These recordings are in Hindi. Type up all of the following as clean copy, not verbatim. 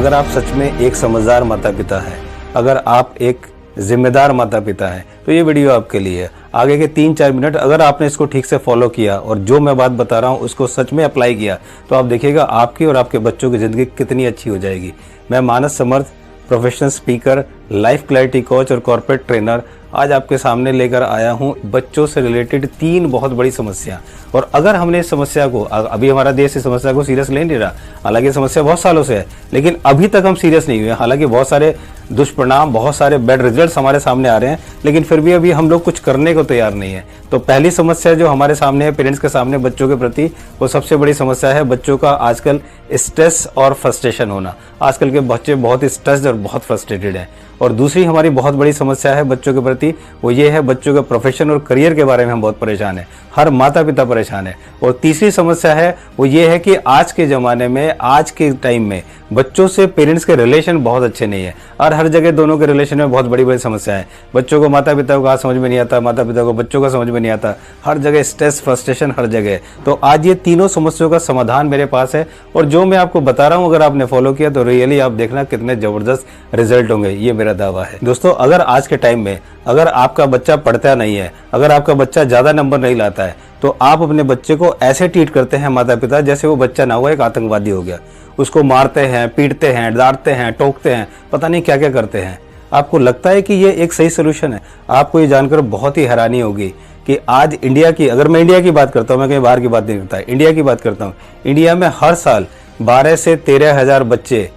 अगर आप सच में एक समझदार माता पिता हैं, अगर आप एक जिम्मेदार माता पिता हैं, तो ये वीडियो आपके लिए है। आगे के 3-4 मिनट अगर आपने इसको ठीक से फॉलो किया और जो मैं बात बता रहा हूँ उसको सच में अप्लाई किया, तो आप देखिएगा आपकी और आपके बच्चों की ज़िंदगी कितनी अच्छी हो जाएगी। मैं Manas Samarth, professional speaker, life clarity coach और कॉर्पोरेट ट्रेनर आज आपके सामने लेकर आया हूँ बच्चों से रिलेटेड 3 बहुत बड़ी समस्या। और अगर हमने इस समस्या को, अभी हमारा देश इस समस्या को सीरियस ले नहीं रहा, हालांकि समस्या बहुत सालों से है, लेकिन अभी तक हम सीरियस नहीं हुए। हालांकि बहुत सारे दुष्परिणाम, बहुत सारे बैड रिजल्ट्स हमारे सामने आ रहे हैं, लेकिन फिर भी अभी हम लोग कुछ करने को तैयार नहीं है। तो पहली समस्या जो हमारे सामने है, पेरेंट्स के सामने बच्चों के प्रति, वो सबसे बड़ी समस्या है बच्चों का आजकल स्ट्रेस और फ्रस्ट्रेशन होना। आजकल के बच्चे बहुत स्ट्रेस्ड और बहुत फ्रस्ट्रेटेड हैं। और दूसरी हमारी बहुत बड़ी समस्या है बच्चों के प्रति, वो ये है बच्चों के प्रोफेशन और करियर के बारे में हम बहुत परेशान हैं। हर माता पिता परेशान है। और तीसरी समस्या है वो ये है कि आज के ज़माने में, आज के टाइम में बच्चों से पेरेंट्स के रिलेशन बहुत अच्छे नहीं है। और हर जगह दोनों के रिलेशन में बहुत बड़ी बड़ी समस्या है। बच्चों को माता पिता को समझ में नहीं आता, माता पिता को बच्चों का समझ में नहीं आता। हर जगह स्ट्रेस, फ्रस्ट्रेशन हर जगह। तो आज ये तीनों समस्याओं का समाधान मेरे पास है, और जो मैं आपको बता रहा हूँ अगर आपने फॉलो किया तो रियली आप देखना कितने ज़बरदस्त रिजल्ट होंगे, ये मेरा दावा है। दोस्तों, अगर आज के टाइम में अगर आपका बच्चा पढ़ता नहीं है, अगर आपका बच्चा ज़्यादा नंबर नहीं लाता है, तो आप अपने बच्चे को ऐसे ट्रीट करते हैं माता पिता जैसे वो बच्चा ना हुआ एक आतंकवादी हो गया। उसको मारते हैं, पीटते हैं, डांटते हैं, टोकते हैं, पता नहीं क्या क्या करते हैं। आपको लगता है कि ये एक सही सोल्यूशन है? आपको ये जानकर बहुत ही हैरानी होगी कि आज इंडिया की, अगर मैं इंडिया की बात करता हूँ, मैं कहीं बाहर की बात नहीं करता, इंडिया की बात करता हूँ, इंडिया में हर साल 12 से 13 हज़ार बच्चे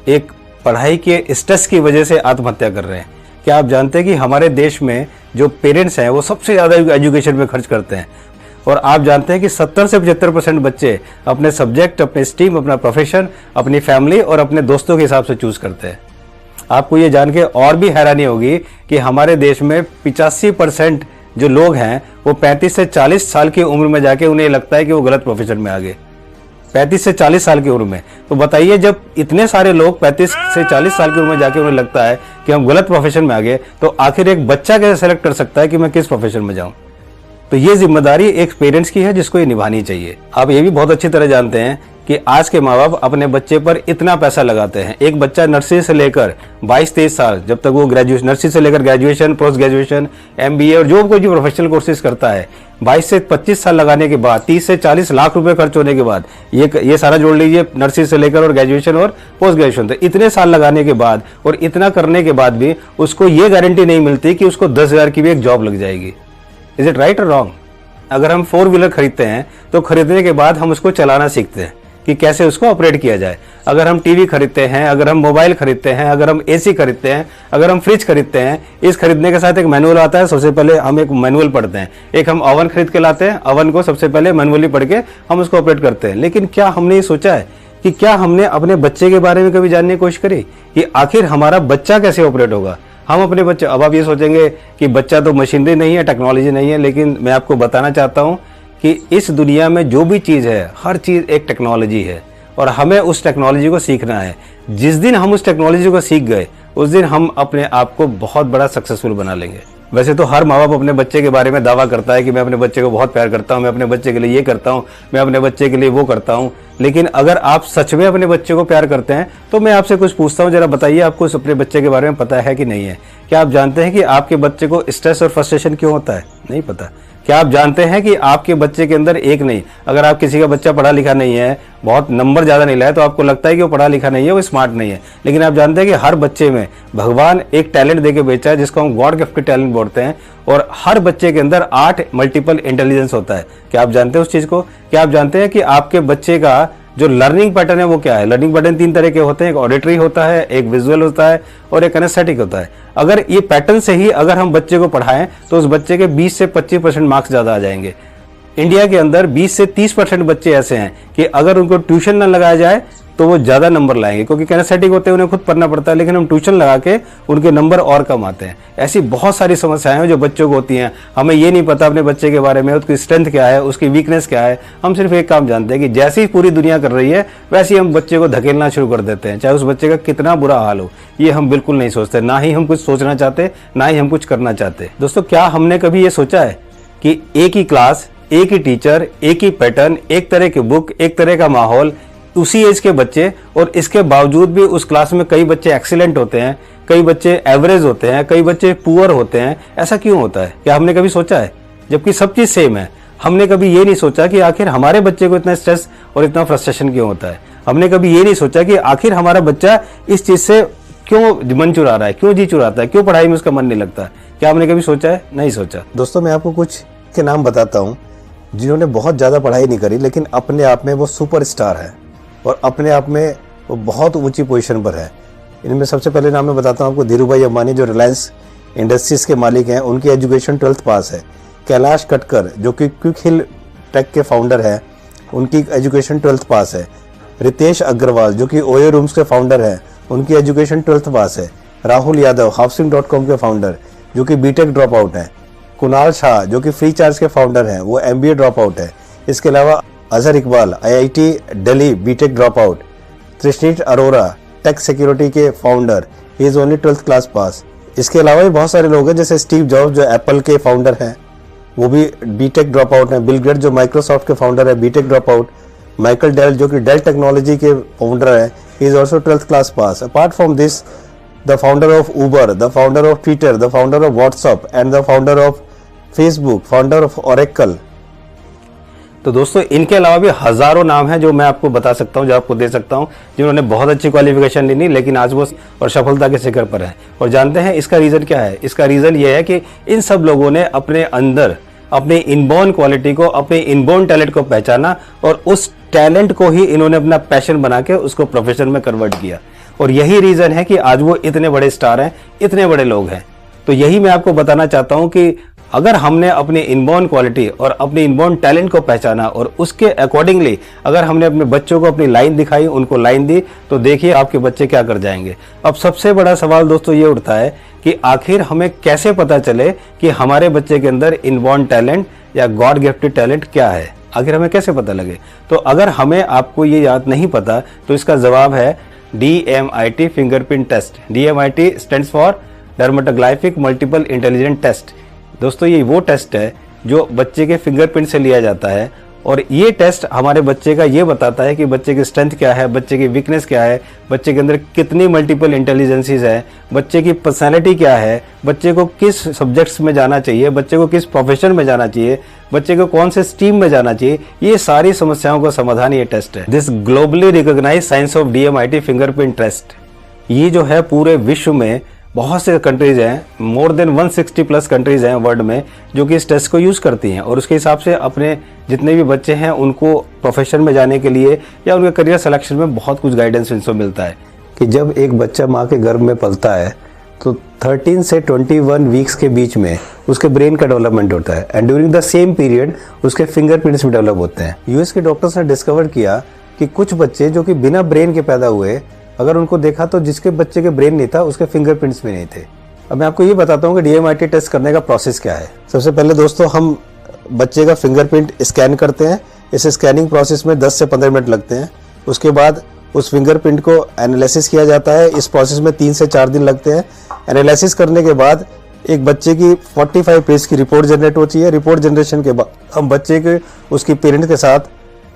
एक पढ़ाई के स्ट्रेस की वजह से आत्महत्या कर रहे हैं। क्या आप जानते हैं कि हमारे देश में जो पेरेंट्स हैं वो सबसे ज़्यादा एजुकेशन में खर्च करते हैं? और आप जानते हैं कि 70 से 75% बच्चे अपने सब्जेक्ट, अपने स्ट्रीम, अपना प्रोफेशन, अपनी फैमिली और अपने दोस्तों के हिसाब से चूज़ करते हैं। आपको ये जान के और भी हैरानी होगी कि हमारे देश में 85% जो लोग हैं वो 35 से 40 साल की उम्र में जाके उन्हें लगता है कि वो गलत प्रोफेशन में आ गए। 35 से 40 साल की उम्र में। तो बताइए, जब इतने सारे लोग 35 से 40 साल की उम्र में जाके उन्हें लगता है कि हम गलत प्रोफेशन में आ गए, तो आखिर एक बच्चा कैसे सेलेक्ट कर सकता है कि मैं किस प्रोफेशन में जाऊं? तो ये जिम्मेदारी एक पेरेंट्स की है जिसको ये निभानी चाहिए। आप ये भी बहुत अच्छी तरह जानते हैं कि आज के माँ बाप अपने बच्चे पर इतना पैसा लगाते हैं। एक बच्चा नर्सरी से लेकर 22-23 साल, जब तक वो ग्रेजुएशन, नर्सरी से लेकर ग्रेजुएशन, पोस्ट ग्रेजुएशन, MBA और जो कोई जो प्रोफेशनल कोर्सेज करता है, 22 से 25 साल लगाने के बाद, 30 से 40 लाख रुपए खर्च होने के बाद, ये सारा जोड़ लीजिए, नर्सरी से लेकर और ग्रेजुएशन और पोस्ट ग्रेजुएशन, तो इतने साल लगाने के बाद और इतना करने के बाद भी उसको ये गारंटी नहीं मिलती कि उसको 10,000 की भी एक जॉब लग जाएगी। इज इट राइट और रॉन्ग? अगर हम 4 व्हीलर खरीदते हैं तो खरीदने के बाद हम उसको चलाना सीखते हैं कि कैसे उसको ऑपरेट किया जाए। अगर हम टीवी खरीदते हैं, अगर हम मोबाइल खरीदते हैं, अगर हम AC खरीदते हैं, अगर हम फ्रिज खरीदते हैं, इस खरीदने के साथ एक मैनुअल आता है। सबसे पहले हम एक मैनुअल पढ़ते हैं। एक हम ओवन खरीद के लाते हैं, ओवन को सबसे पहले मैनुअली पढ़ के हम उसको ऑपरेट करते हैं। लेकिन क्या हमने ये सोचा है कि क्या हमने अपने बच्चे के बारे में कभी जानने की कोशिश करी कि आखिर हमारा बच्चा कैसे ऑपरेट होगा? हम अपने बच्चे, अब आप ये सोचेंगे कि बच्चा तो मशीनरी नहीं है, टेक्नोलॉजी नहीं है, लेकिन मैं आपको बताना चाहता हूँ कि इस दुनिया में जो भी चीज़ है, हर चीज़ एक टेक्नोलॉजी है और हमें उस टेक्नोलॉजी को सीखना है। जिस दिन हम उस टेक्नोलॉजी को सीख गए, उस दिन हम अपने आप को बहुत बड़ा सक्सेसफुल बना लेंगे। वैसे तो हर माँ बाप अपने बच्चे के बारे में दावा करता है कि मैं अपने बच्चे को बहुत प्यार करता हूँ, मैं अपने बच्चे के लिए ये करता हूँ, मैं अपने बच्चे के लिए वो करता हूँ। लेकिन अगर आप सच में अपने बच्चे को प्यार करते हैं तो मैं आपसे कुछ पूछता हूँ, जरा बताइए आपको अपने बच्चे के बारे में पता है कि नहीं है? क्या आप जानते हैं कि आपके बच्चे को स्ट्रेस और फ्रस्ट्रेशन क्यों होता है? नहीं पता। क्या आप जानते हैं कि आपके बच्चे के अंदर एक नहीं, अगर आप किसी का बच्चा पढ़ा लिखा नहीं है, बहुत नंबर ज़्यादा नहीं लाया, तो आपको लगता है कि वो पढ़ा लिखा नहीं है, वो स्मार्ट नहीं है। लेकिन आप जानते हैं कि हर बच्चे में भगवान एक टैलेंट देके बेचा है जिसको हम गॉड गिफ्टेड टैलेंट बोलते हैं, और हर बच्चे के अंदर 8 मल्टीपल इंटेलिजेंस होता है। क्या आप जानते हैं उस चीज़ को? क्या आप जानते हैं कि आपके बच्चे का जो लर्निंग पैटर्न है वो क्या है? लर्निंग पैटर्न 3 तरह के होते हैं। एक ऑडिटरी होता है, एक विजुअल होता है और एक किनेस्थेटिक होता है। अगर ये पैटर्न से ही अगर हम बच्चे को पढ़ाएं तो उस बच्चे के 20 से 25% मार्क्स ज़्यादा आ जाएंगे। इंडिया के अंदर 20 से 30% बच्चे ऐसे हैं कि अगर उनको ट्यूशन न लगाया जाए तो वो ज़्यादा नंबर लाएंगे, क्योंकि किनेस्थेटिक होते हैं, उन्हें खुद पढ़ना पड़ता है, लेकिन हम ट्यूशन लगा के उनके नंबर और कम आते हैं। ऐसी बहुत सारी समस्याएं हैं जो बच्चों को होती हैं। हमें ये नहीं पता अपने बच्चे के बारे में, उसकी स्ट्रेंथ क्या है, उसकी वीकनेस क्या है। हम सिर्फ एक काम जानते हैं कि जैसी ही पूरी दुनिया कर रही है वैसे ही हम बच्चे को धकेलना शुरू कर देते हैं, चाहे उस बच्चे का कितना बुरा हाल हो। ये हम बिल्कुल नहीं सोचते, ना ही हम कुछ सोचना चाहते, ना ही हम कुछ करना चाहते। दोस्तों, क्या हमने कभी ये सोचा है कि एक ही क्लास, एक ही टीचर, एक ही पैटर्न, एक तरह की बुक, एक तरह का माहौल, उसी एज के बच्चे, और इसके बावजूद भी उस क्लास में कई बच्चे एक्सीलेंट होते हैं, कई बच्चे एवरेज होते हैं, कई बच्चे पुअर होते हैं। ऐसा क्यों होता है? क्या हमने कभी सोचा है? जबकि सब चीज सेम है। हमने कभी ये नहीं सोचा कि आखिर हमारे बच्चे को इतना स्ट्रेस और इतना फ्रस्ट्रेशन क्यों होता है। हमने कभी ये नहीं सोचा कि आखिर हमारा बच्चा इस चीज से क्यों मन चुरा रहा है, क्यों जी चुराता है, क्यों पढ़ाई में उसका मन नहीं लगता। क्या हमने कभी सोचा है? नहीं सोचा। दोस्तों, मैं आपको कुछ के नाम बताता हूँ जिन्होंने बहुत ज़्यादा पढ़ाई नहीं करी, लेकिन अपने आप में वो सुपरस्टार है और अपने आप में वो बहुत ऊंची पोजीशन पर है। इनमें सबसे पहले नाम मैं बताता हूँ आपको, धीरू भाई अंबानी, जो रिलायंस इंडस्ट्रीज के मालिक हैं। उनकी एजुकेशन 12th पास है। कैलाश कटकर, जो कि क्विक हिल टेक के फाउंडर हैं, उनकी एजुकेशन 12th पास है। रितेश अग्रवाल, जो कि ओयो रूम्स के फाउंडर हैं, उनकी एजुकेशन 12th पास है। राहुल यादव, हाउसिंग.com के फाउंडर, जो कि बीटेक ड्रॉप आउट हैं। कुणाल शाह, जो कि फ्री चार्ज के फाउंडर हैं, वो MBA ड्रॉप आउट है। इसके अलावा Azhar Iqbal, IIT Delhi BTech drop out. Trishneet Arora, tech security के founder, he is only 12th class pass. इसके अलावा भी बहुत सारे लोग हैं, जैसे स्टीव जॉब्स, जो एप्पल के फाउंडर हैं, वो भी बीटेक ड्रॉप आउट हैं। बिल गेट्स, जो माइक्रोसॉफ्ट के फाउंडर है, BTech drop out. Michael Dell, जो कि डेल टेक्नोलॉजी के फाउंडर है, he is also 12th class pass. Apart from this, the founder of Uber, the founder of Twitter, the founder of WhatsApp and the founder of Facebook, founder of Oracle. तो दोस्तों, इनके अलावा भी हजारों नाम हैं जो मैं आपको बता सकता हूं, जो आपको दे सकता हूं, जिन्होंने बहुत अच्छी क्वालिफिकेशन ली नहीं, लेकिन आज वो और सफलता के शिखर पर है। और जानते हैं इसका रीजन क्या है? इसका रीजन ये है कि इन सब लोगों ने अपने अंदर अपने इनबॉर्न क्वालिटी को, अपने इनबॉर्न टैलेंट को पहचाना और उस टैलेंट को ही इन्होंने अपना पैशन बना के उसको प्रोफेशन में कन्वर्ट किया। और यही रीजन है कि आज वो इतने बड़े स्टार हैं, इतने बड़े लोग हैं। तो यही मैं आपको बताना चाहता हूं कि अगर हमने अपनी इनबॉर्न क्वालिटी और अपने इनबॉर्न टैलेंट को पहचाना और उसके अकॉर्डिंगली अगर हमने अपने बच्चों को अपनी लाइन दिखाई, उनको लाइन दी, तो देखिए आपके बच्चे क्या कर जाएंगे। अब सबसे बड़ा सवाल दोस्तों ये उठता है कि आखिर हमें कैसे पता चले कि हमारे बच्चे के अंदर इनबॉर्न टैलेंट या गॉड गिफ्टेड टैलेंट क्या है? आखिर हमें कैसे पता लगे? तो अगर हमें आपको ये याद नहीं पता तो इसका जवाब है DMIT fingerprint test. DMIT stands for dermatoglyphic multiple intelligent test. दोस्तों, ये वो टेस्ट है जो बच्चे के फिंगरप्रिंट से लिया जाता है और ये टेस्ट हमारे बच्चे का ये बताता है कि बच्चे की स्ट्रेंथ क्या है, बच्चे की वीकनेस क्या है, बच्चे के अंदर कितनी मल्टीपल इंटेलिजेंसीज है, बच्चे की पर्सनैलिटी क्या है, बच्चे को किस सब्जेक्ट्स में जाना चाहिए, बच्चे को किस प्रोफेशन में जाना चाहिए, बच्चे को कौन से स्ट्रीम में जाना चाहिए। ये सारी समस्याओं का समाधान ये टेस्ट है। This globally recognised science of DMIT fingerprint test, ये जो है पूरे विश्व में बहुत से कंट्रीज हैं, मोर देन 160 प्लस कंट्रीज हैं वर्ल्ड में जो कि इस टेस्ट को यूज करती हैं और उसके हिसाब से अपने जितने भी बच्चे हैं उनको प्रोफेशन में जाने के लिए या उनके करियर सिलेक्शन में बहुत कुछ गाइडेंस इनसे मिलता है। कि जब एक बच्चा माँ के गर्भ में पलता है तो 13 से 21 वीक्स के बीच में उसके ब्रेन का डेवलपमेंट होता है and during the same period उसके फिंगरप्रिंट्स भी डेवलप होते हैं। यूएस के डॉक्टर्स ने डिस्कवर किया कि कुछ बच्चे जो कि बिना ब्रेन के पैदा हुए, अगर उनको देखा तो जिसके बच्चे के ब्रेन नहीं था उसके फिंगरप्रिंट्स भी नहीं थे। अब मैं आपको ये बताता हूँ कि DMIT टेस्ट करने का प्रोसेस क्या है। सबसे पहले दोस्तों, हम बच्चे का फिंगरप्रिंट स्कैन करते हैं। इस स्कैनिंग प्रोसेस में 10 से 15 मिनट लगते हैं। उसके बाद उस फिंगरप्रिंट को एनालिसिस किया जाता है। इस प्रोसेस में 3 से 4 दिन लगते हैं। एनालिसिस करने के बाद एक बच्चे की 45 पेज की रिपोर्ट जनरेट होती है। रिपोर्ट जनरेशन के बाद हम बच्चे के उसकी पेरेंट के साथ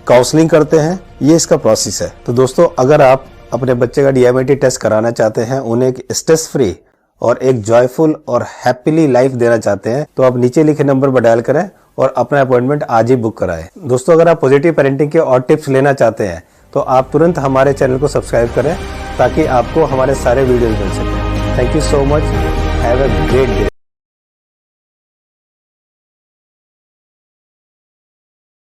काउंसलिंग करते हैं। ये इसका प्रोसेस है। तो दोस्तों, अगर आप अपने बच्चे का DMIT टेस्ट कराना चाहते हैं, उन्हें एक स्ट्रेस फ्री और एक जॉयफुल और हैप्पीली लाइफ देना चाहते हैं, तो आप नीचे लिखे नंबर पर डायल करें और अपना अपॉइंटमेंट आज ही बुक कराएं। दोस्तों, अगर आप पॉजिटिव पेरेंटिंग के और टिप्स लेना चाहते हैं तो आप तुरंत हमारे चैनल को सब्सक्राइब करें ताकि आपको हमारे सारे वीडियोस मिल सकें। Thank you so much. Have a great day.